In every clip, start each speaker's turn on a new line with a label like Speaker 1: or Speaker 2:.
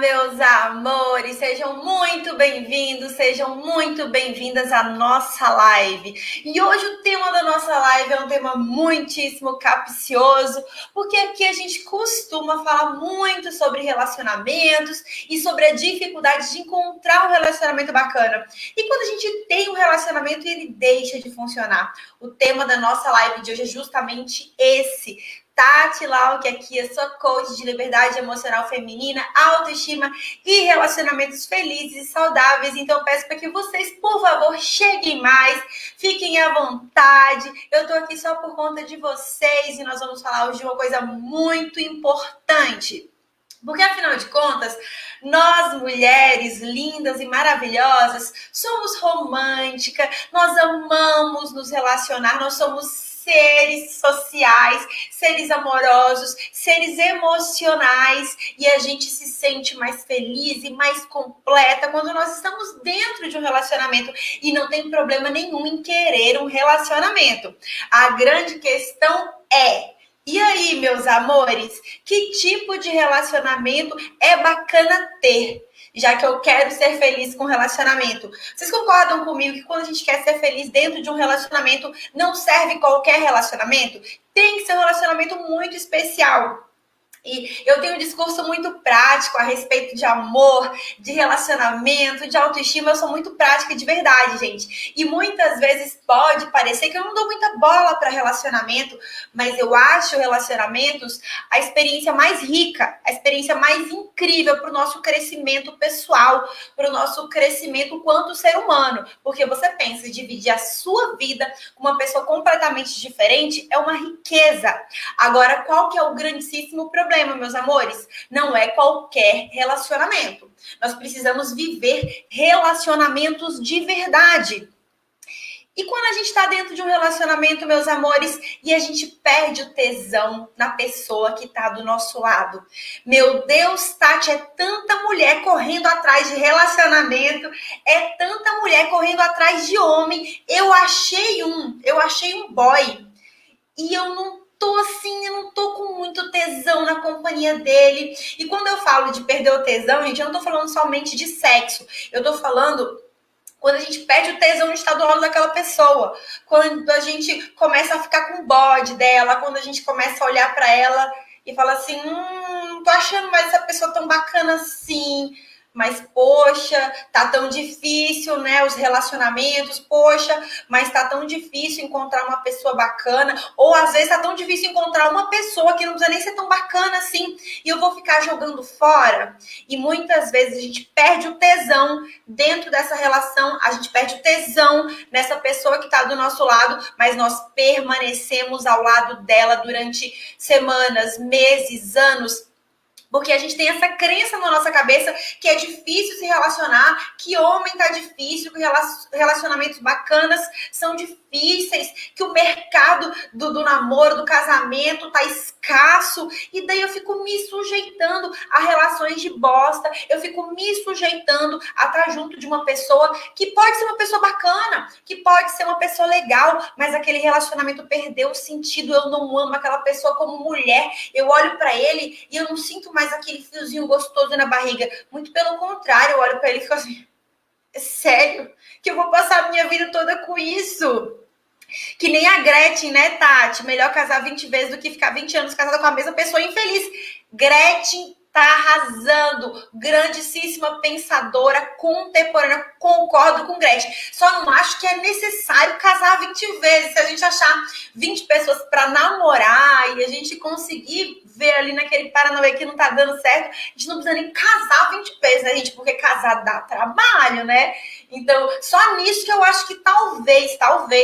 Speaker 1: Meus amores, sejam muito bem-vindos, sejam muito bem-vindas à nossa live. E hoje o tema da nossa live é um tema muitíssimo capcioso, porque aqui a gente costuma falar muito sobre relacionamentos e sobre a dificuldade de encontrar um relacionamento bacana. E quando a gente tem um relacionamento, ele deixa de funcionar. O tema da nossa live de hoje é justamente esse. Tati Lau, que aqui é sua coach de liberdade emocional feminina, autoestima e relacionamentos felizes e saudáveis. Então, peço para que vocês, por favor, cheguem mais, fiquem à vontade. Eu tô aqui só por conta de vocês e nós vamos falar hoje de uma coisa muito importante. Porque, afinal de contas, nós mulheres lindas e maravilhosas somos românticas, nós amamos nos relacionar, nós somos seres sociais, seres amorosos, seres emocionais, e a gente se sente mais feliz e mais completa quando nós estamos dentro de um relacionamento, e não tem problema nenhum em querer um relacionamento. A grande questão é: e aí, meus amores, que tipo de relacionamento é bacana ter? Já que eu quero ser feliz com relacionamento. Vocês concordam comigo que quando a gente quer ser feliz dentro de um relacionamento, não serve qualquer relacionamento? Tem que ser um relacionamento muito especial. E eu tenho um discurso muito prático a respeito de amor, de relacionamento, de autoestima. Eu sou muito prática de verdade, gente. E muitas vezes pode parecer que eu não dou muita bola para relacionamento, mas eu acho relacionamentos a experiência mais rica, a experiência mais incrível para o nosso crescimento pessoal, para o nosso crescimento quanto ser humano. Porque você pensa, dividir a sua vida com uma pessoa completamente diferente é uma riqueza. Agora, qual que é o grandíssimo problema, meus amores? Não é qualquer relacionamento. Nós precisamos viver relacionamentos de verdade. E quando a gente está dentro de um relacionamento, meus amores, e a gente perde o tesão na pessoa que está do nosso lado. Meu Deus, Tati, é tanta mulher correndo atrás de relacionamento, é tanta mulher correndo atrás de homem. Eu achei um boy, e eu não tô com muito tesão na companhia dele. E quando eu falo de perder o tesão, gente, eu não tô falando somente de sexo. Eu tô falando quando a gente perde o tesão de estar do lado daquela pessoa. Quando a gente começa a ficar com o bode dela, quando a gente começa a olhar para ela e fala assim, não tô achando mais essa pessoa tão bacana assim. Mas, poxa, tá tão difícil, né? Os relacionamentos, poxa, mas tá tão difícil encontrar uma pessoa bacana. Ou, às vezes, tá tão difícil encontrar uma pessoa que não precisa nem ser tão bacana assim. E eu vou ficar jogando fora. E muitas vezes a gente perde o tesão dentro dessa relação. A gente perde o tesão nessa pessoa que tá do nosso lado. Mas nós permanecemos ao lado dela durante semanas, meses, anos. Porque a gente tem essa crença na nossa cabeça que é difícil se relacionar, que homem tá difícil, que relacionamentos bacanas são difíceis, que o mercado do namoro, do casamento tá escasso. E daí eu fico me sujeitando a relações de bosta, eu fico me sujeitando a estar junto de uma pessoa que pode ser uma pessoa bacana, que pode ser uma pessoa legal, mas aquele relacionamento perdeu o sentido. Eu não amo aquela pessoa como mulher, eu olho para ele e eu não sinto mais aquele fiozinho gostoso na barriga. Muito pelo contrário, eu olho para ele e fico assim, é sério que eu vou passar a minha vida toda com isso? Que nem a Gretchen, né, Tati? Melhor casar 20 vezes do que ficar 20 anos casada com a mesma pessoa infeliz. Gretchen tá arrasando, grandíssima pensadora contemporânea, concordo com Gretchen. Só não acho que é necessário casar 20 vezes. Se a gente achar 20 pessoas para namorar e a gente conseguir ver ali naquele Paranauê que não tá dando certo, a gente não precisa nem casar 20 vezes, né, gente? Porque casar dá trabalho, né? Então, só nisso que eu acho que talvez,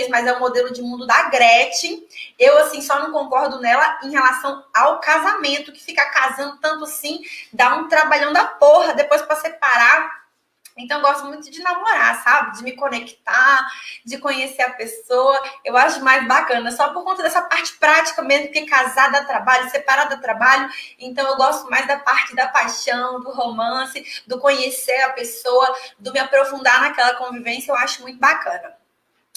Speaker 1: mas é o modelo de mundo da Gretchen. Eu, assim, só não concordo nela em relação ao casamento, que ficar casando tanto assim dá um trabalhão da porra depois para separar. Então, eu gosto muito de namorar, sabe? De me conectar, de conhecer a pessoa. Eu acho mais bacana, só por conta dessa parte prática mesmo, porque casar dá trabalho, separar dá trabalho. Então, eu gosto mais da parte da paixão, do romance, do conhecer a pessoa, do me aprofundar naquela convivência. Eu acho muito bacana.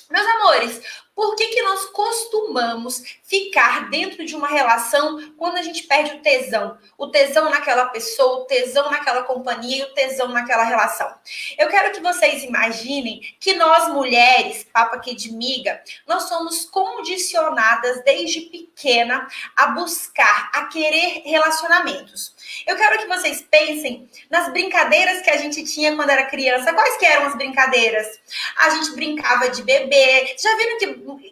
Speaker 1: Meus amores, Por que que nós costumamos ficar dentro de uma relação quando a gente perde o tesão? O tesão naquela pessoa, o tesão naquela companhia e o tesão naquela relação. Eu quero que vocês imaginem que nós mulheres, papo aqui de miga, nós somos condicionadas desde pequena a buscar, a querer relacionamentos. Eu quero que vocês pensem nas brincadeiras que a gente tinha quando era criança. Quais que eram as brincadeiras? A gente brincava de bebê. Já viram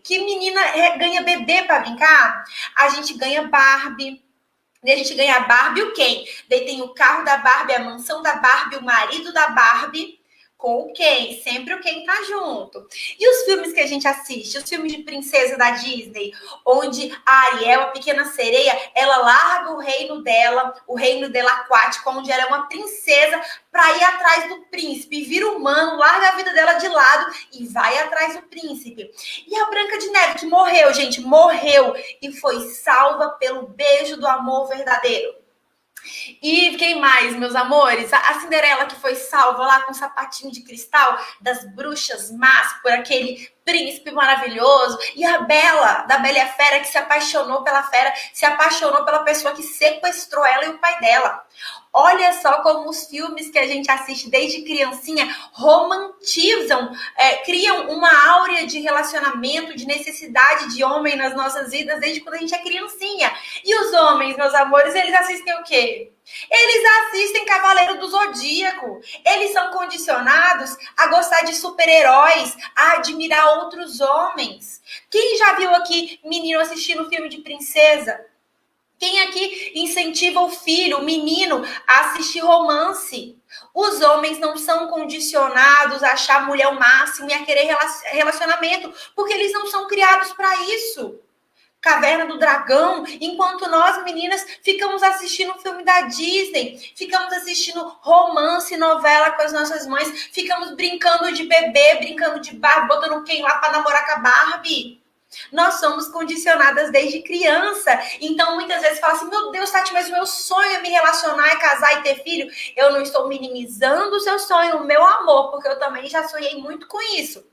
Speaker 1: que menina ganha bebê para brincar? A gente ganha Barbie. E a gente ganha a Barbie o quem? Daí tem o carro da Barbie, a mansão da Barbie, o marido da Barbie. Com o Ken, sempre o Ken tá junto. E os filmes que a gente assiste, os filmes de princesa da Disney, onde a Ariel, a pequena sereia, ela larga o reino dela aquático, onde ela é uma princesa, para ir atrás do príncipe, vira humano, larga a vida dela de lado e vai atrás do príncipe. E a Branca de Neve, que morreu, gente, morreu e foi salva pelo beijo do amor verdadeiro. E quem mais, meus amores? A Cinderela que foi salva lá com um sapatinho de cristal das bruxas más por aquele príncipe maravilhoso. E a Bela, da Bela e a Fera, que se apaixonou pela fera, se apaixonou pela pessoa que sequestrou ela e o pai dela. Olha só como os filmes que a gente assiste desde criancinha romantizam, criam uma áurea de relacionamento, de necessidade de homem nas nossas vidas desde quando a gente é criancinha. E os homens, meus amores, eles assistem o quê? Eles assistem Cavaleiro do Zodíaco. Eles são condicionados a gostar de super-heróis, a admirar outros homens. Quem já viu aqui menino assistindo filme de princesa? Quem aqui incentiva o filho, o menino, a assistir romance? Os homens não são condicionados a achar a mulher o máximo e a querer relacionamento, porque eles não são criados para isso. Caverna do Dragão, enquanto nós, meninas, ficamos assistindo um filme da Disney, ficamos assistindo romance, novela com as nossas mães, ficamos brincando de bebê, brincando de Barbie, botando quem lá para namorar com a Barbie. Nós somos condicionadas desde criança. Então, muitas vezes fala assim, meu Deus, Tati, mas o meu sonho é me relacionar, é casar e ter filho. Eu não estou minimizando o seu sonho, o meu amor, porque eu também já sonhei muito com isso.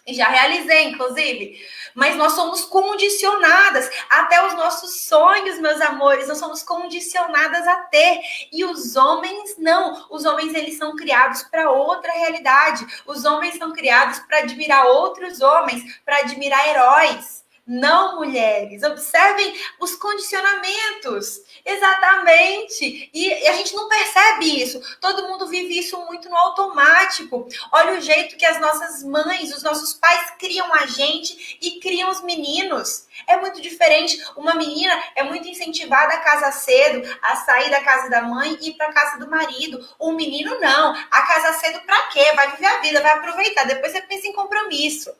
Speaker 1: E já realizei, inclusive. Mas nós somos condicionadas até os nossos sonhos, meus amores. Nós somos condicionadas a ter. E os homens não. Os homens, eles são criados para outra realidade. Os homens são criados para admirar outros homens, para admirar heróis. Não, mulheres. Observem os condicionamentos. Exatamente. E a gente não percebe isso. Todo mundo vive isso muito no automático. Olha o jeito que as nossas mães, os nossos pais criam a gente e criam os meninos. É muito diferente. Uma menina é muito incentivada a casar cedo, a sair da casa da mãe e ir para a casa do marido. O menino não. A casar cedo para quê? Vai viver a vida, vai aproveitar. Depois você pensa em compromisso.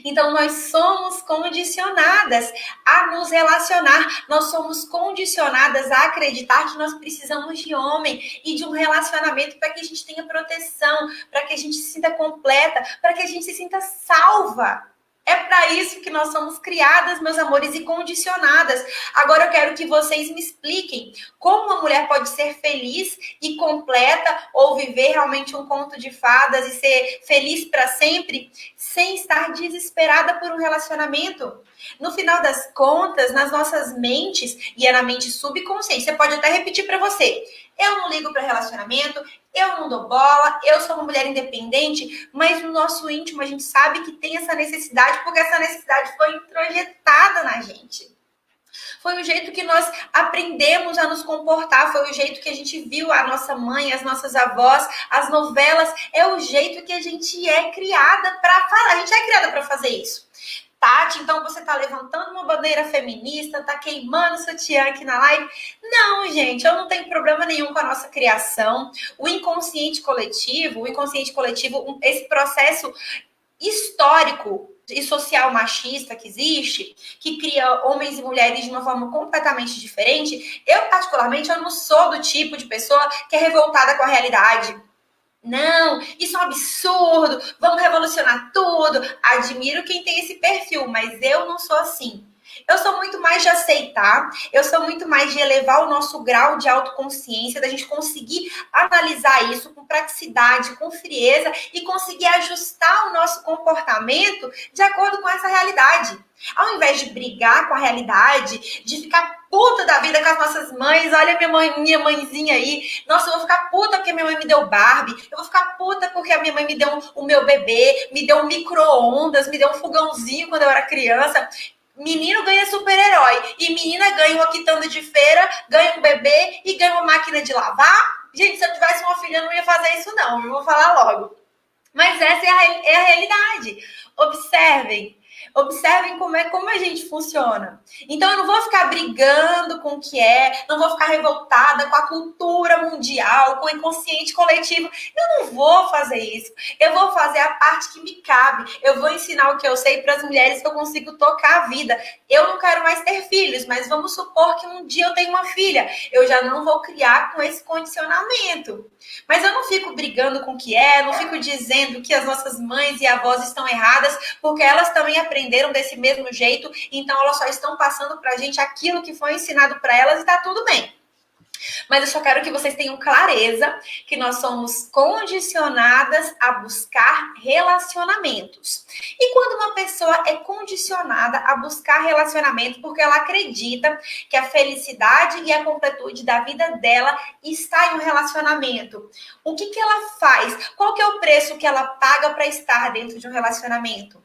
Speaker 1: Então, nós somos condicionadas a nos relacionar, nós somos condicionadas a acreditar que nós precisamos de homem e de um relacionamento para que a gente tenha proteção, para que a gente se sinta completa, para que a gente se sinta salva. É para isso que nós somos criadas, meus amores, e condicionadas. Agora eu quero que vocês me expliquem como uma mulher pode ser feliz e completa ou viver realmente um conto de fadas e ser feliz para sempre sem estar desesperada por um relacionamento. No final das contas, nas nossas mentes e é na mente subconsciente, você pode até repetir para você. Eu não ligo para relacionamento, eu não dou bola, eu sou uma mulher independente, mas no nosso íntimo a gente sabe que tem essa necessidade, porque essa necessidade foi introjetada na gente. Foi o jeito que nós aprendemos a nos comportar, foi o jeito que a gente viu a nossa mãe, as nossas avós, as novelas, é o jeito que a gente é criada para falar, a gente é criada para fazer isso. Tati, então você tá levantando uma bandeira feminista, tá queimando o sutiã aqui na live. Não, gente, eu não tenho problema nenhum com a nossa criação. O inconsciente coletivo, esse processo histórico e social machista que existe, que cria homens e mulheres de uma forma completamente diferente, eu particularmente, eu não sou do tipo de pessoa que é revoltada com a realidade. Não, isso é um absurdo, vamos revolucionar tudo. Admiro quem tem esse perfil, mas eu não sou assim. Eu sou muito mais de aceitar, eu sou muito mais de elevar o nosso grau de autoconsciência, da gente conseguir analisar isso com praticidade, com frieza e conseguir ajustar o nosso comportamento de acordo com essa realidade. Ao invés de brigar com a realidade, de ficar puta da vida com as nossas mães, olha minha mãezinha aí, nossa, eu vou ficar puta porque minha mãe me deu Barbie, eu vou ficar puta porque a minha mãe me deu o meu bebê, me deu um micro-ondas, me deu um fogãozinho quando eu era criança. Menino ganha super-herói e menina ganha uma quitanda de feira, ganha um bebê e ganha uma máquina de lavar. Gente, se eu tivesse uma filha, eu não ia fazer isso não, eu vou falar logo. Mas essa é a realidade. Observem. Observem como a gente funciona. Então, eu não vou ficar brigando com o que é, não vou ficar revoltada com a cultura mundial, com o inconsciente coletivo. Eu não vou fazer isso. Eu vou fazer a parte que me cabe. Eu vou ensinar o que eu sei para as mulheres que eu consigo tocar a vida. Eu não quero mais ter filhos, mas vamos supor que um dia eu tenho uma filha. Eu já não vou criar com esse condicionamento. Mas eu não fico brigando com o que é, não fico dizendo que as nossas mães e avós estão erradas, porque elas também aprenderam desse mesmo jeito, então elas só estão passando pra gente aquilo que foi ensinado para elas e tá tudo bem. Mas eu só quero que vocês tenham clareza que nós somos condicionadas a buscar relacionamentos. E quando uma pessoa é condicionada a buscar relacionamento porque ela acredita que a felicidade e a completude da vida dela está em um relacionamento, o que ela faz? Qual que é o preço que ela paga para estar dentro de um relacionamento?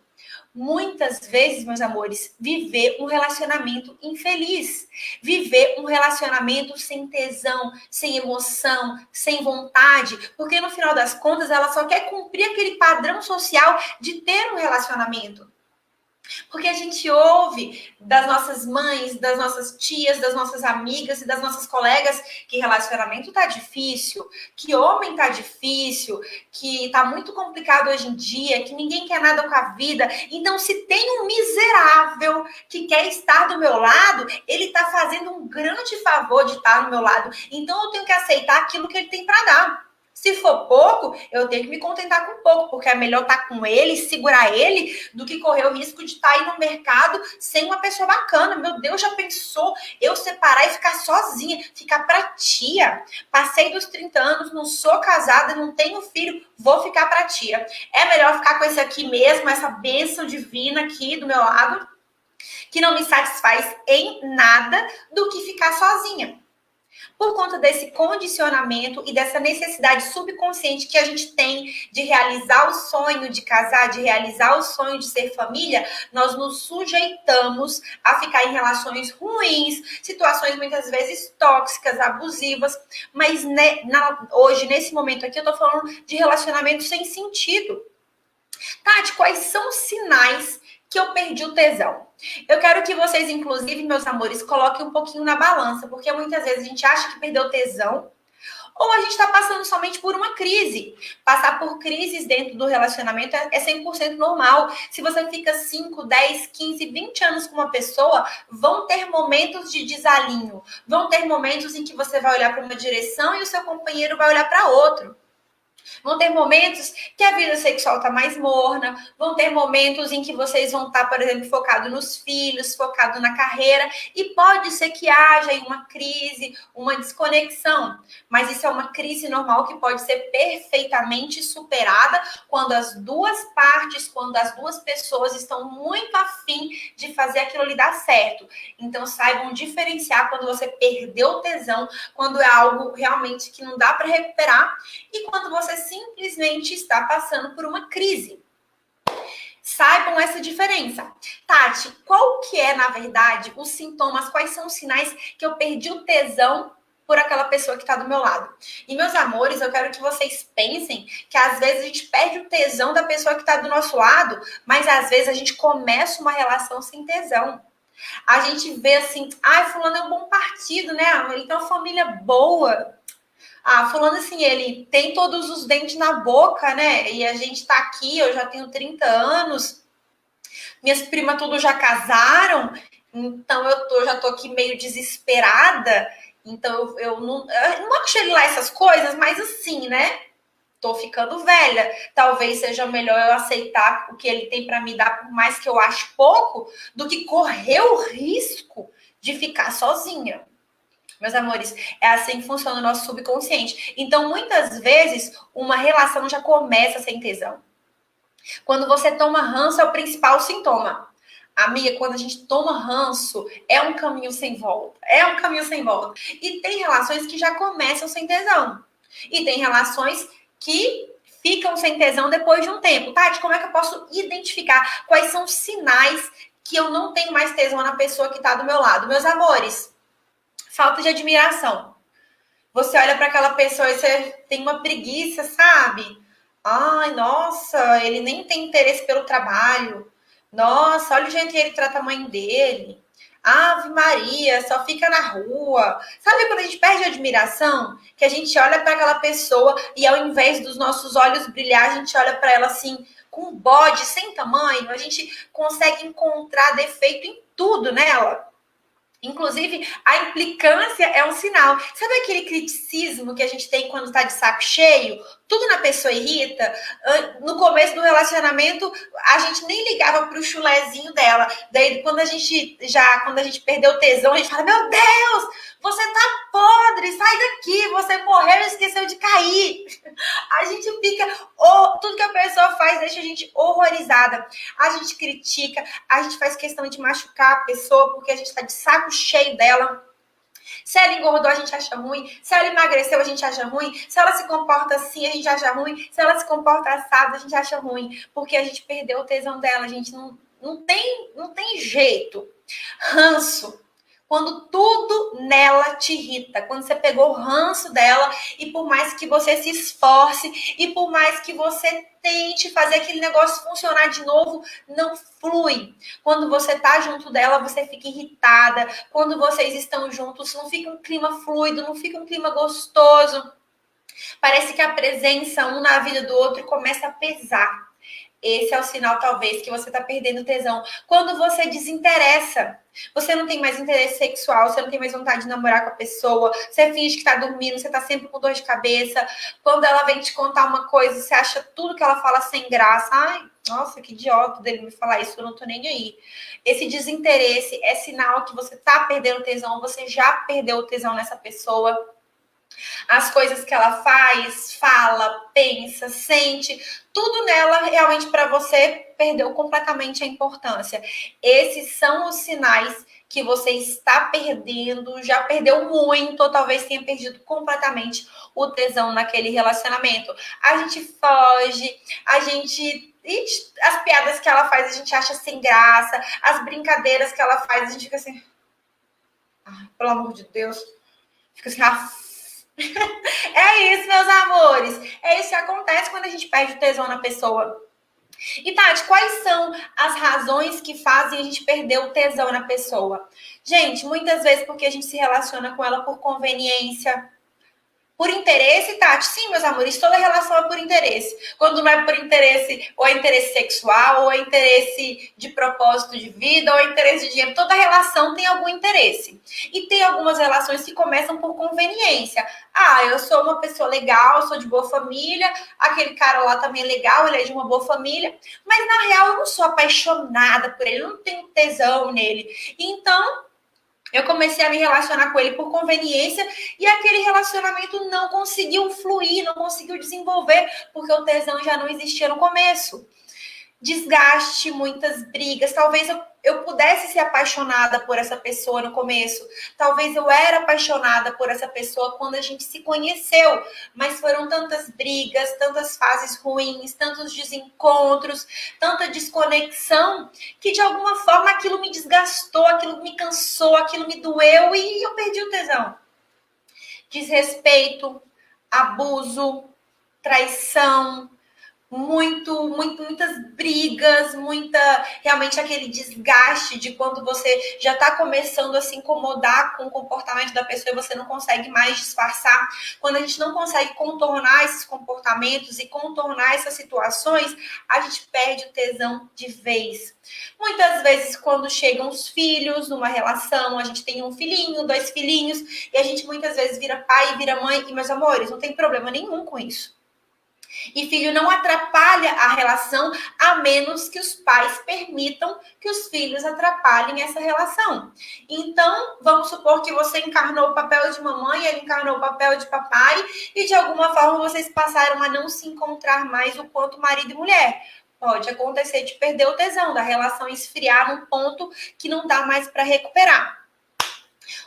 Speaker 1: Muitas vezes, meus amores, viver um relacionamento infeliz, viver um relacionamento sem tesão, sem emoção, sem vontade, porque no final das contas ela só quer cumprir aquele padrão social de ter um relacionamento. Porque a gente ouve das nossas mães, das nossas tias, das nossas amigas e das nossas colegas que relacionamento tá difícil, que homem tá difícil, que tá muito complicado hoje em dia, que ninguém quer nada com a vida. Então, se tem um miserável que quer estar do meu lado, ele tá fazendo um grande favor de estar do meu lado. Então, eu tenho que aceitar aquilo que ele tem para dar. Se for pouco, eu tenho que me contentar com pouco, porque é melhor estar com ele, segurar ele, do que correr o risco de estar aí no mercado sem uma pessoa bacana. Meu Deus, já pensou eu separar e ficar sozinha, ficar pra tia? Passei dos 30 anos, não sou casada, não tenho filho, vou ficar pra tia. É melhor ficar com esse aqui mesmo, essa bênção divina aqui do meu lado, que não me satisfaz em nada, do que ficar sozinha. Por conta desse condicionamento e dessa necessidade subconsciente que a gente tem de realizar o sonho de casar, de realizar o sonho de ser família, nós nos sujeitamos a ficar em relações ruins, situações muitas vezes tóxicas, abusivas, mas hoje, nesse momento aqui, eu tô falando de relacionamento sem sentido. Tati, quais são os sinais que eu perdi o tesão? Eu quero que vocês, inclusive, meus amores, coloquem um pouquinho na balança, porque muitas vezes a gente acha que perdeu o tesão, ou a gente está passando somente por uma crise. Passar por crises dentro do relacionamento é 100% normal. Se você fica 5, 10, 15, 20 anos com uma pessoa, vão ter momentos de desalinho. Vão ter momentos em que você vai olhar para uma direção e o seu companheiro vai olhar para outro. Vão ter momentos que a vida sexual está mais morna, vão ter momentos em que vocês vão estar, por exemplo, focado nos filhos, focado na carreira, e pode ser que haja aí uma crise, uma desconexão, mas isso é uma crise normal que pode ser perfeitamente superada quando as duas partes, quando as duas pessoas estão muito afim de fazer aquilo ali dar certo. Então, saibam diferenciar quando você perdeu o tesão, quando é algo realmente que não dá para recuperar, e quando você simplesmente está passando por uma crise. Saibam essa diferença. Tati, qual que é, na verdade, os sintomas, quais são os sinais que eu perdi o tesão por aquela pessoa que está do meu lado? E, meus amores, eu quero que vocês pensem que às vezes a gente perde o tesão da pessoa que está do nosso lado, mas às vezes a gente começa uma relação sem tesão. A gente vê assim, fulano é um bom partido, né? Ele tem uma família boa. Fulano, assim, ele tem todos os dentes na boca, né? E a gente tá aqui, eu já tenho 30 anos, minhas primas tudo já casaram, então já tô aqui meio desesperada, então eu não acho ele lá essas coisas, mas assim, né? tô ficando velha. Talvez seja melhor eu aceitar o que ele tem para me dar, por mais que eu ache pouco, do que correr o risco de ficar sozinha. Meus amores, é assim que funciona o nosso subconsciente. Então, muitas vezes, uma relação já começa sem tesão. Quando você toma ranço, é o principal sintoma. Amiga, quando a gente toma ranço, é um caminho sem volta. É um caminho sem volta. E tem relações que já começam sem tesão. E tem relações que ficam sem tesão depois de um tempo. Tati, como é que eu posso identificar quais são os sinais que eu não tenho mais tesão na pessoa que está do meu lado? Meus amores, falta de admiração. Você olha para aquela pessoa e você tem uma preguiça, sabe? Ai, nossa, ele nem tem interesse pelo trabalho. Nossa, olha o jeito que ele trata a mãe dele. Ave Maria, só fica na rua. Sabe quando a gente perde a admiração? Que a gente olha para aquela pessoa e ao invés dos nossos olhos brilhar, a gente olha para ela assim, com um bode sem tamanho. A gente consegue encontrar defeito em tudo nela. Inclusive, a implicância é um sinal. Sabe aquele criticismo que a gente tem quando tá de saco cheio? Tudo na pessoa irrita. No começo do relacionamento, a gente nem ligava pro chulezinho dela. Daí, quando a gente perdeu o tesão, a gente fala: Meu Deus, você tá podre, sai daqui, você morreu e esqueceu de cair. A gente fica, tudo que a pessoa faz deixa a gente horrorizada. A gente critica, a gente faz questão de machucar a pessoa porque a gente tá de saco cheio dela. Se ela engordou, a gente acha ruim. Se ela emagreceu, a gente acha ruim. Se ela se comporta assim, a gente acha ruim. Se ela se comporta assado, a gente acha ruim. Porque a gente perdeu o tesão dela. A gente não tem jeito. Ranço. Quando tudo nela te irrita, quando você pegou o ranço dela e por mais que você se esforce e por mais que você tente fazer aquele negócio funcionar de novo, não flui. Quando você tá junto dela, você fica irritada. Quando vocês estão juntos, não fica um clima fluido, não fica um clima gostoso. Parece que a presença um na vida do outro começa a pesar. Esse é o sinal, talvez, que você está perdendo tesão. Quando você desinteressa, você não tem mais interesse sexual, você não tem mais vontade de namorar com a pessoa, você finge que está dormindo, você está sempre com dor de cabeça. Quando ela vem te contar uma coisa, você acha tudo que ela fala sem graça. Ai, nossa, que idiota dele me falar isso, eu não tô nem aí. Esse desinteresse é sinal que você está perdendo tesão, você já perdeu o tesão nessa pessoa. As coisas que ela faz, fala, pensa, sente, tudo nela realmente para você perdeu completamente a importância. Esses são os sinais que você está perdendo, já perdeu muito, ou talvez tenha perdido completamente o tesão naquele relacionamento. A gente foge, as piadas que ela faz a gente acha sem graça, as brincadeiras que ela faz a gente fica assim, pelo amor de Deus, fica assim, é isso, meus amores. É isso que acontece quando a gente perde o tesão na pessoa. E, Tati, quais são as razões que fazem a gente perder o tesão na pessoa? Gente, muitas vezes porque a gente se relaciona com ela por conveniência. Por interesse, Tati? Sim, meus amores, toda relação é por interesse. Quando não é por interesse, ou é interesse sexual, ou é interesse de propósito de vida, ou é interesse de dinheiro. Toda relação tem algum interesse. E tem algumas relações que começam por conveniência. Ah, eu sou uma pessoa legal, sou de boa família, aquele cara lá também é legal, ele é de uma boa família, mas na real eu não sou apaixonada por ele, eu não tenho tesão nele. Então, eu comecei a me relacionar com ele por conveniência e aquele relacionamento não conseguiu fluir, não conseguiu desenvolver, porque o tesão já não existia no começo. Desgaste, muitas brigas. Talvez eu pudesse ser apaixonada por essa pessoa no começo. Talvez eu era apaixonada por essa pessoa quando a gente se conheceu. Mas foram tantas brigas, tantas fases ruins, tantos desencontros, tanta desconexão, que de alguma forma aquilo me desgastou, aquilo me cansou, aquilo me doeu e eu perdi o tesão. Desrespeito, abuso, traição, muitas brigas, realmente aquele desgaste de quando você já está começando a se incomodar com o comportamento da pessoa e você não consegue mais disfarçar. Quando a gente não consegue contornar esses comportamentos e contornar essas situações, a gente perde o tesão de vez. Muitas vezes, quando chegam os filhos numa relação, a gente tem um filhinho, 2 filhinhos, e a gente muitas vezes vira pai e vira mãe, e meus amores, não tem problema nenhum com isso. E filho não atrapalha a relação, a menos que os pais permitam que os filhos atrapalhem essa relação. Então, vamos supor que você encarnou o papel de mamãe, ele encarnou o papel de papai, e de alguma forma vocês passaram a não se encontrar mais o quanto marido e mulher. Pode acontecer de perder o tesão, da relação esfriar num ponto que não dá mais para recuperar.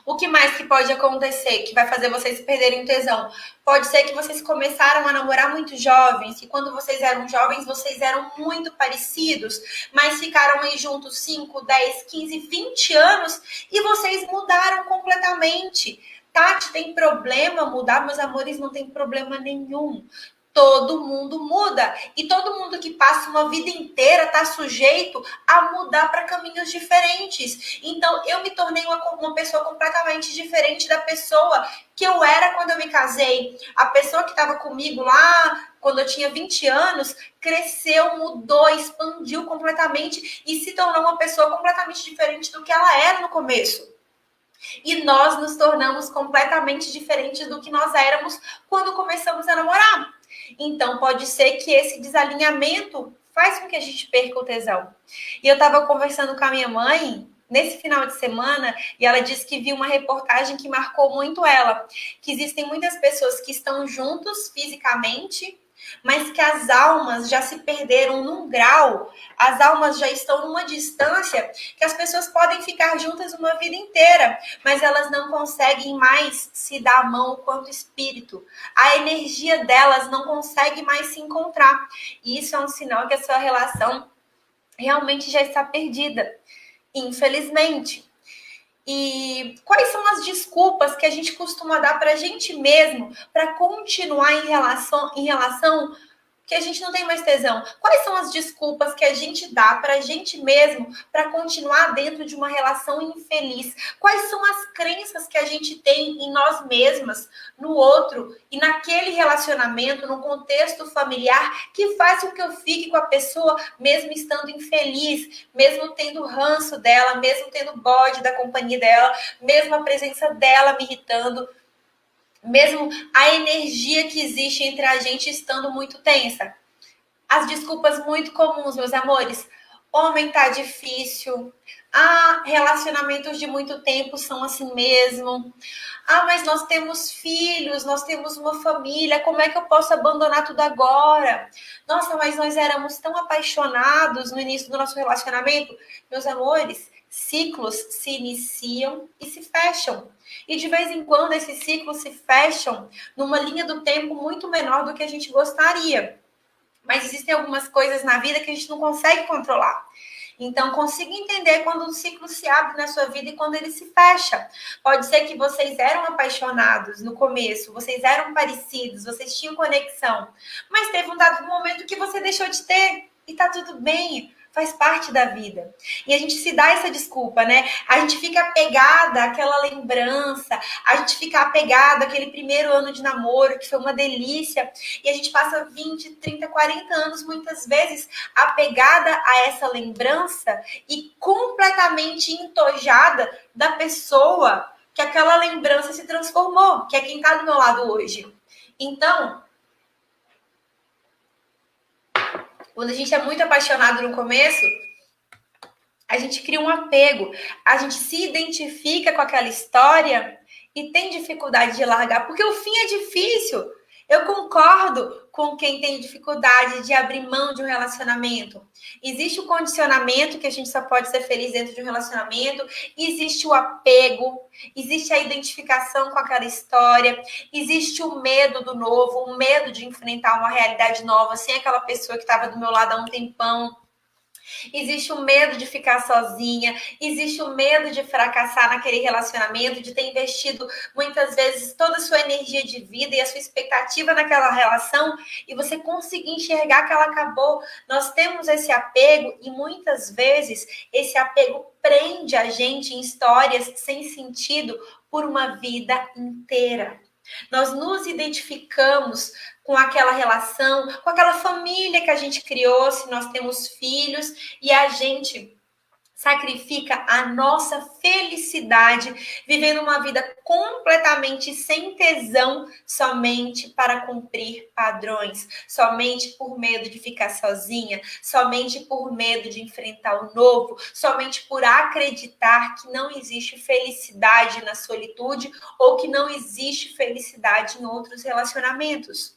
Speaker 1: O que mais que pode acontecer que vai fazer vocês perderem o tesão? Pode ser que vocês começaram a namorar muito jovens e quando vocês eram jovens, vocês eram muito parecidos, mas ficaram aí juntos 5, 10, 15, 20 anos e vocês mudaram completamente. Tati, tem problema mudar? Meus amores, não tem problema nenhum. Todo mundo muda. E todo mundo que passa uma vida inteira está sujeito a mudar para caminhos diferentes. Então, eu me tornei uma pessoa completamente diferente da pessoa que eu era quando eu me casei. A pessoa que estava comigo lá, quando eu tinha 20 anos, cresceu, mudou, expandiu completamente e se tornou uma pessoa completamente diferente do que ela era no começo. E nós nos tornamos completamente diferentes do que nós éramos quando começamos a namorar. Então, pode ser que esse desalinhamento faz com que a gente perca o tesão. E eu estava conversando com a minha mãe nesse final de semana e ela disse que viu uma reportagem que marcou muito ela, que existem muitas pessoas que estão juntos fisicamente, mas que as almas já se perderam num grau, as almas já estão numa distância que as pessoas podem ficar juntas uma vida inteira, mas elas não conseguem mais se dar a mão quanto espírito. A energia delas não consegue mais se encontrar. E isso é um sinal que a sua relação realmente já está perdida, infelizmente. E quais são as desculpas que a gente costuma dar para a gente mesmo para continuar em relação que a gente não tem mais tesão? Quais são as desculpas que a gente dá para a gente mesmo para continuar dentro de uma relação infeliz? Quais são as crenças que a gente tem em nós mesmas, no outro e naquele relacionamento, no contexto familiar, que faz com que eu fique com a pessoa mesmo estando infeliz, mesmo tendo ranço dela, mesmo tendo bode da companhia dela, mesmo a presença dela me irritando, mesmo a energia que existe entre a gente estando muito tensa. As desculpas muito comuns, meus amores. Homem tá difícil. Ah, relacionamentos de muito tempo são assim mesmo. Ah, mas nós temos filhos, nós temos uma família, como é que eu posso abandonar tudo agora? Nossa, mas nós éramos tão apaixonados no início do nosso relacionamento. Meus amores, ciclos se iniciam e se fecham. E de vez em quando esses ciclos se fecham numa linha do tempo muito menor do que a gente gostaria. Mas existem algumas coisas na vida que a gente não consegue controlar. Então, consiga entender quando um ciclo se abre na sua vida e quando ele se fecha. Pode ser que vocês eram apaixonados no começo, vocês eram parecidos, vocês tinham conexão, mas teve um dado momento que você deixou de ter e tá tudo bem. Faz parte da vida. E a gente se dá essa desculpa, né? A gente fica apegada àquela lembrança, a gente fica apegado àquele primeiro ano de namoro, que foi uma delícia, e a gente passa 20, 30, 40 anos, muitas vezes, apegada a essa lembrança e completamente entojada da pessoa que aquela lembrança se transformou, que é quem está do meu lado hoje. Então, quando a gente é muito apaixonado no começo, a gente cria um apego, a gente se identifica com aquela história e tem dificuldade de largar, porque o fim é difícil. Eu concordo com quem tem dificuldade de abrir mão de um relacionamento. Existe o condicionamento, que a gente só pode ser feliz dentro de um relacionamento. Existe o apego, existe a identificação com aquela história. Existe o medo do novo, o medo de enfrentar uma realidade nova sem aquela pessoa que estava do meu lado há um tempão. Existe o medo de ficar sozinha, existe o medo de fracassar naquele relacionamento, de ter investido muitas vezes toda a sua energia de vida e a sua expectativa naquela relação e você conseguir enxergar que ela acabou. Nós temos esse apego e muitas vezes esse apego prende a gente em histórias sem sentido por uma vida inteira. Nós nos identificamos com aquela relação, com aquela família que a gente criou, se nós temos filhos, e a gente sacrifica a nossa felicidade, vivendo uma vida completamente sem tesão, somente para cumprir padrões, somente por medo de ficar sozinha, somente por medo de enfrentar o novo, somente por acreditar que não existe felicidade na solitude ou que não existe felicidade em outros relacionamentos.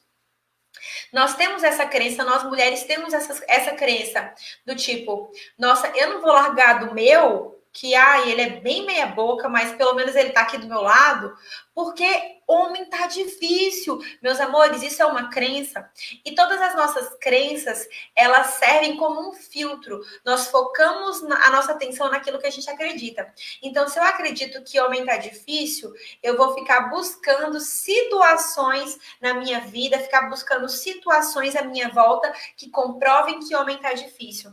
Speaker 1: Nós temos essa crença, nós mulheres temos essa crença do tipo, nossa, eu não vou largar do meu, que ele é bem meia boca, mas pelo menos ele tá aqui do meu lado, porque homem tá difícil. Meus amores, isso é uma crença. E todas as nossas crenças, elas servem como um filtro. Nós focamos a nossa atenção naquilo que a gente acredita. Então, se eu acredito que homem tá difícil, eu vou ficar buscando situações na minha vida, ficar buscando situações à minha volta que comprovem que homem tá difícil.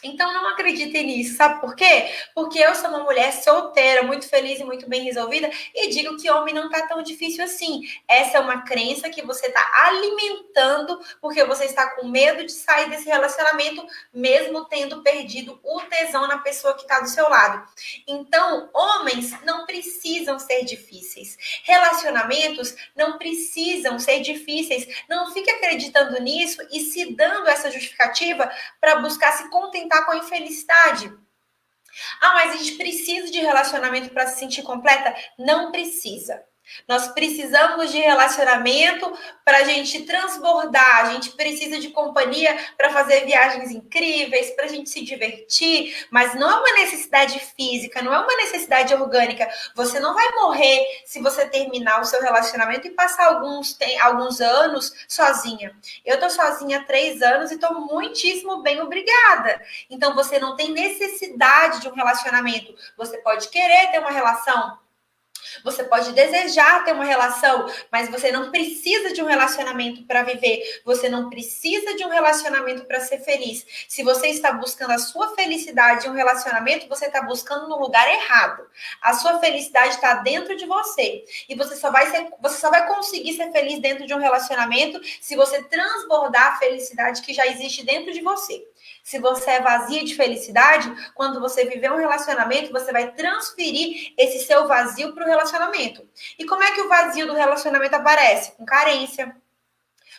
Speaker 1: Então não acreditem nisso, sabe por quê? Porque eu sou uma mulher solteira, muito feliz e muito bem resolvida, e digo que homem não tá tão difícil assim. Essa é uma crença que você tá alimentando porque você está com medo de sair desse relacionamento, mesmo tendo perdido o tesão na pessoa que tá do seu lado. Então, homens não precisam ser difíceis. Relacionamentos não precisam ser difíceis. Não fique acreditando nisso e se dando essa justificativa para buscar se contentar com a infelicidade. Mas a gente precisa de relacionamento para se sentir completa? Não precisa. Nós precisamos de relacionamento para a gente transbordar, a gente precisa de companhia para fazer viagens incríveis, para a gente se divertir, mas não é uma necessidade física, não é uma necessidade orgânica. Você não vai morrer se você terminar o seu relacionamento e passar alguns anos sozinha. Eu tô sozinha há 3 anos e tô muitíssimo bem, obrigada. Então você não tem necessidade de um relacionamento. Você pode querer ter uma relação, você pode desejar ter uma relação, mas você não precisa de um relacionamento para viver. Você não precisa de um relacionamento para ser feliz. Se você está buscando a sua felicidade em um relacionamento, você está buscando no lugar errado. A sua felicidade está dentro de você. E você só vai conseguir ser feliz dentro de um relacionamento se você transbordar a felicidade que já existe dentro de você. Se você é vazia de felicidade, quando você viver um relacionamento, você vai transferir esse seu vazio para o relacionamento. E como é que o vazio do relacionamento aparece? Com carência,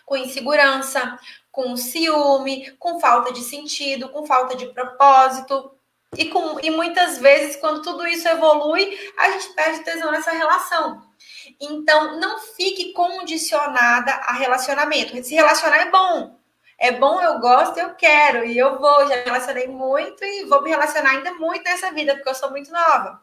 Speaker 1: com insegurança, com ciúme, com falta de sentido, com falta de propósito. E muitas vezes, quando tudo isso evolui, a gente perde tesão nessa relação. Então, não fique condicionada a relacionamento. Se relacionar é bom. É bom, eu gosto, eu quero, e eu vou. Já me relacionei muito e vou me relacionar ainda muito nessa vida, porque eu sou muito nova.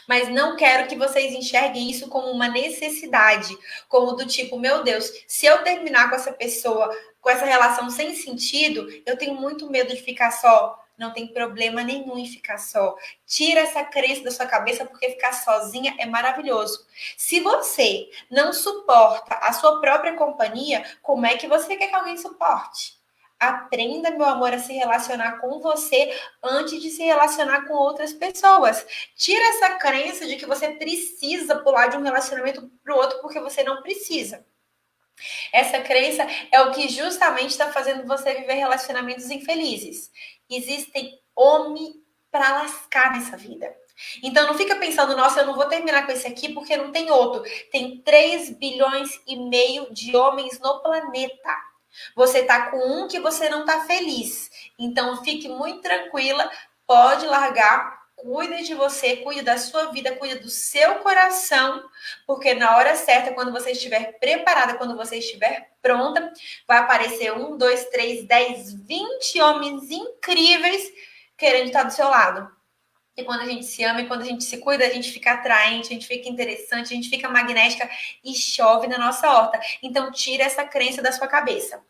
Speaker 1: Mas não quero que vocês enxerguem isso como uma necessidade, como do tipo, meu Deus, se eu terminar com essa pessoa, com essa relação sem sentido, eu tenho muito medo de ficar só. Não tem problema nenhum em ficar só. Tira essa crença da sua cabeça, porque ficar sozinha é maravilhoso. Se você não suporta a sua própria companhia, como é que você quer que alguém suporte? Aprenda, meu amor, a se relacionar com você antes de se relacionar com outras pessoas. Tira essa crença de que você precisa pular de um relacionamento para o outro porque você não precisa. Essa crença é o que justamente está fazendo você viver relacionamentos infelizes. Existem homens para lascar nessa vida. Então não fica pensando, nossa, eu não vou terminar com esse aqui porque não tem outro. Tem 3 bilhões e meio de homens no planeta. Você tá com um que você não tá feliz. Então fique muito tranquila, pode largar, cuide de você, cuide da sua vida, cuide do seu coração, porque na hora certa, quando você estiver preparada, quando você estiver pronta, vai aparecer 1, 2, 3, 10, 20 homens incríveis querendo estar do seu lado. E quando a gente se ama e quando a gente se cuida, a gente fica atraente, a gente fica interessante, a gente fica magnética e chove na nossa horta. Então, tira essa crença da sua cabeça.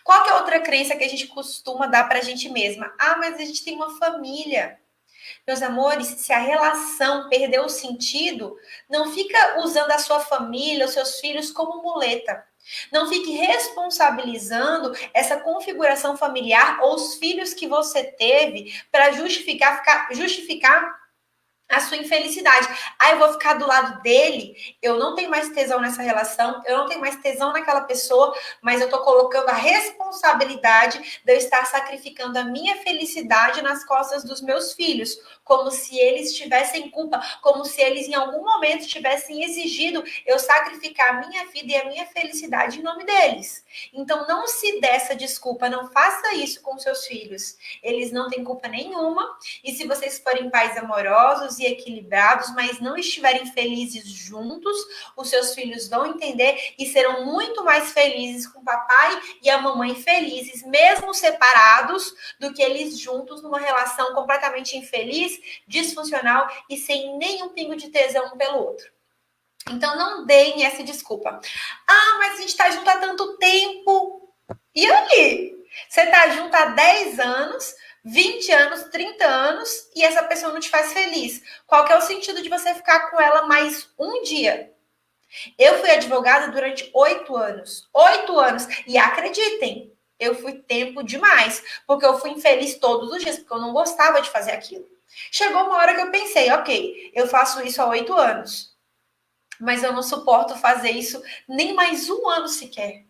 Speaker 1: Qual que é outra crença que a gente costuma dar pra gente mesma? Mas a gente tem uma família. Meus amores, se a relação perdeu o sentido, não fica usando a sua família, os seus filhos como muleta. Não fique responsabilizando essa configuração familiar ou os filhos que você teve para justificar a sua infelicidade. Ah, eu vou ficar do lado dele, eu não tenho mais tesão nessa relação, eu não tenho mais tesão naquela pessoa, mas eu tô colocando a responsabilidade de eu estar sacrificando a minha felicidade nas costas dos meus filhos, como se eles tivessem culpa, como se eles em algum momento tivessem exigido eu sacrificar a minha vida e a minha felicidade em nome deles. Então não se dê essa desculpa, não faça isso com seus filhos. Eles não têm culpa nenhuma, e se vocês forem pais amorosos e equilibrados, mas não estiverem felizes juntos, os seus filhos vão entender e serão muito mais felizes com o papai e a mamãe felizes, mesmo separados, do que eles juntos numa relação completamente infeliz, disfuncional e sem nenhum pingo de tesão um pelo outro. Então não deem essa desculpa. Ah, mas a gente está junto há tanto tempo. E aí? Você está junto há 10 anos, 20 anos, 30 anos e essa pessoa não te faz feliz. Qual que é o sentido de você ficar com ela mais um dia? Eu fui advogada durante 8 anos. 8 anos. E acreditem, eu fui tempo demais. Porque eu fui infeliz todos os dias, porque eu não gostava de fazer aquilo. Chegou uma hora que eu pensei, ok, eu faço isso há 8 anos. Mas eu não suporto fazer isso nem mais um ano sequer.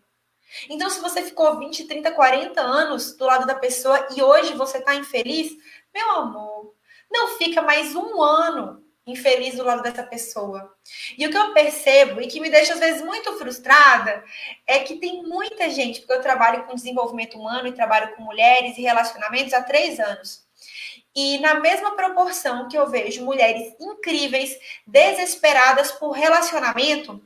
Speaker 1: Então, se você ficou 20, 30, 40 anos do lado da pessoa e hoje você está infeliz, meu amor, não fica mais um ano infeliz do lado dessa pessoa. E o que eu percebo e que me deixa às vezes muito frustrada é que tem muita gente, porque eu trabalho com desenvolvimento humano e trabalho com mulheres e relacionamentos há 3 anos. E na mesma proporção que eu vejo mulheres incríveis, desesperadas por relacionamento,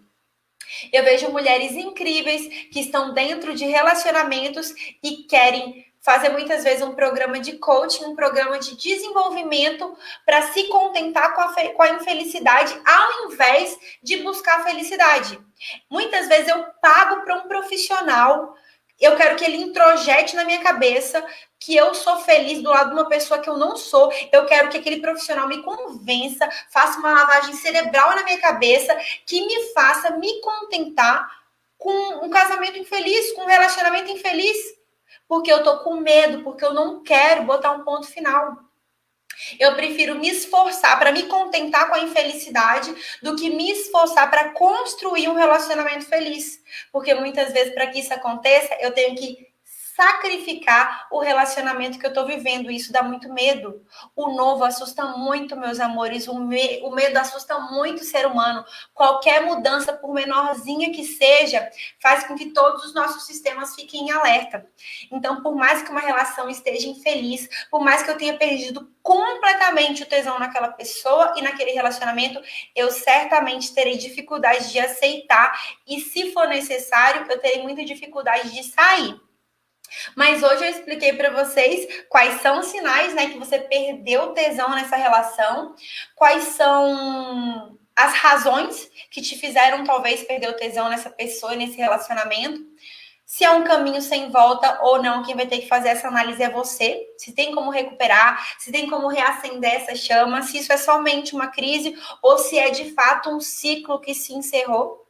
Speaker 1: eu vejo mulheres incríveis que estão dentro de relacionamentos e querem fazer muitas vezes um programa de coaching, um programa de desenvolvimento para se contentar com a infelicidade ao invés de buscar a felicidade. Muitas vezes eu pago para um profissional, eu quero que ele introjete na minha cabeça que eu sou feliz do lado de uma pessoa que eu não sou. Eu quero que aquele profissional me convença, faça uma lavagem cerebral na minha cabeça, que me faça me contentar com um casamento infeliz, com um relacionamento infeliz. Porque eu tô com medo, porque eu não quero botar um ponto final. Eu prefiro me esforçar para me contentar com a infelicidade do que me esforçar para construir um relacionamento feliz. Porque muitas vezes, para que isso aconteça, eu tenho que sacrificar o relacionamento que eu estou vivendo. Isso dá muito medo. O novo assusta muito, meus amores. O medo assusta muito o ser humano. Qualquer mudança, por menorzinha que seja, faz com que todos os nossos sistemas fiquem em alerta. Então, por mais que uma relação esteja infeliz, por mais que eu tenha perdido completamente o tesão naquela pessoa e naquele relacionamento, eu certamente terei dificuldade de aceitar e, se for necessário, eu terei muita dificuldade de sair. Mas hoje eu expliquei para vocês quais são os sinais, né, que você perdeu o tesão nessa relação, quais são as razões que te fizeram talvez perder o tesão nessa pessoa, nesse relacionamento. Se é um caminho sem volta ou não, quem vai ter que fazer essa análise é você. Se tem como recuperar, se tem como reacender essa chama, se isso é somente uma crise ou se é de fato um ciclo que se encerrou.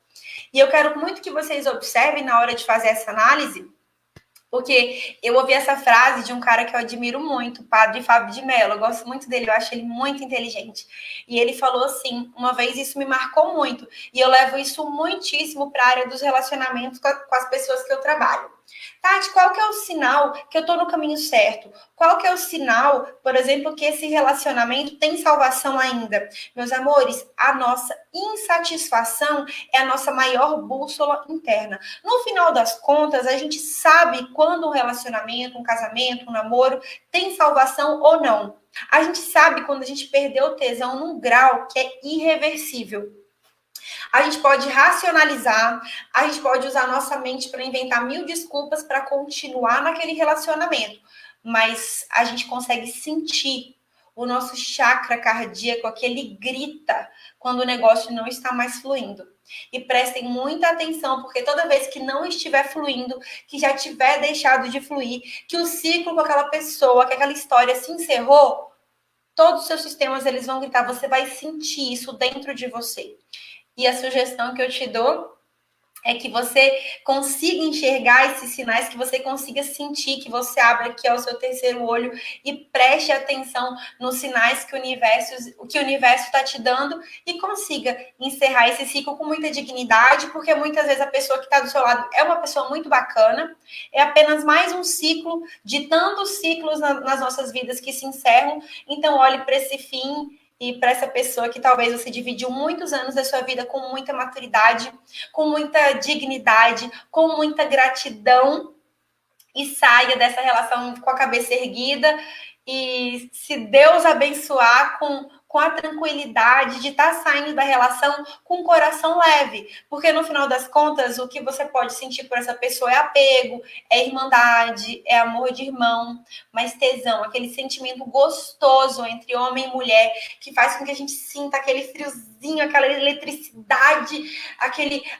Speaker 1: E eu quero muito que vocês observem na hora de fazer essa análise, porque eu ouvi essa frase de um cara que eu admiro muito, o padre Fábio de Mello. Eu gosto muito dele, eu acho ele muito inteligente. E ele falou assim, uma vez, isso me marcou muito. E eu levo isso muitíssimo para a área dos relacionamentos com as pessoas que eu trabalho. Tati, qual que é o sinal que eu estou no caminho certo? Qual que é o sinal, por exemplo, que esse relacionamento tem salvação ainda? Meus amores, a nossa insatisfação é a nossa maior bússola interna. No final das contas, a gente sabe quando um relacionamento, um casamento, um namoro tem salvação ou não. A gente sabe quando a gente perdeu o tesão num grau que é irreversível. A gente pode racionalizar, a gente pode usar a nossa mente para inventar 1000 desculpas para continuar naquele relacionamento, mas a gente consegue sentir o nosso chakra cardíaco, aquele grita quando o negócio não está mais fluindo. E prestem muita atenção, porque toda vez que não estiver fluindo, que já tiver deixado de fluir, que o ciclo com aquela pessoa, que aquela história se encerrou, todos os seus sistemas eles vão gritar, você vai sentir isso dentro de você. E a sugestão que eu te dou é que você consiga enxergar esses sinais, que você consiga sentir, que você abra aqui ao seu terceiro olho e preste atenção nos sinais que o universo está te dando e consiga encerrar esse ciclo com muita dignidade, porque muitas vezes a pessoa que está do seu lado é uma pessoa muito bacana, é apenas mais um ciclo de tantos ciclos nas nossas vidas que se encerram. Então, olhe para esse fim e para essa pessoa que talvez você dividiu muitos anos da sua vida com muita maturidade, com muita dignidade, com muita gratidão, e saia dessa relação com a cabeça erguida. E se Deus abençoar com a tranquilidade de estar saindo da relação com o coração leve. Porque no final das contas, o que você pode sentir por essa pessoa é apego, é irmandade, é amor de irmão, mas tesão, aquele sentimento gostoso entre homem e mulher, que faz com que a gente sinta aquele friozinho, aquela eletricidade,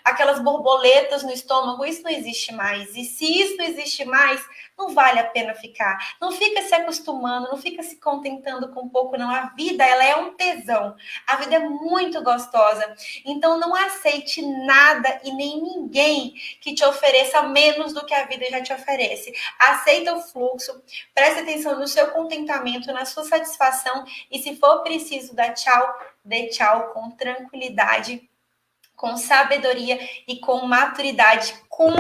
Speaker 1: aquelas borboletas no estômago. Isso não existe mais. E se isso não existe mais, não vale a pena ficar. Não fica se acostumando, não fica se contentando com pouco, não. A vida, ela é um tesão. A vida é muito gostosa. Então, não aceite nada e nem ninguém que te ofereça menos do que a vida já te oferece. Aceita o fluxo, preste atenção no seu contentamento, na sua satisfação, e se for preciso dar tchau, dê tchau com tranquilidade, com sabedoria e com maturidade, com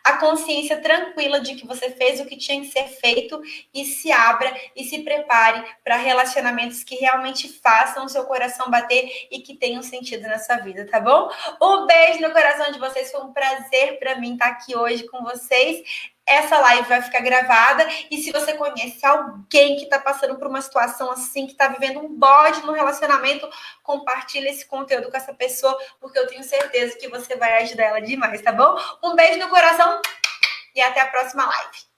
Speaker 1: a consciência tranquila de que você fez o que tinha que ser feito, e se abra e se prepare para relacionamentos que realmente façam o seu coração bater e que tenham sentido na sua vida, tá bom? Um beijo no coração de vocês, foi um prazer para mim estar aqui hoje com vocês. Essa live vai ficar gravada, e se você conhece alguém que está passando por uma situação assim, que está vivendo um bode no relacionamento, compartilha esse conteúdo com essa pessoa, porque eu tenho certeza que você vai ajudar ela demais, tá bom? Um beijo no coração e até a próxima live.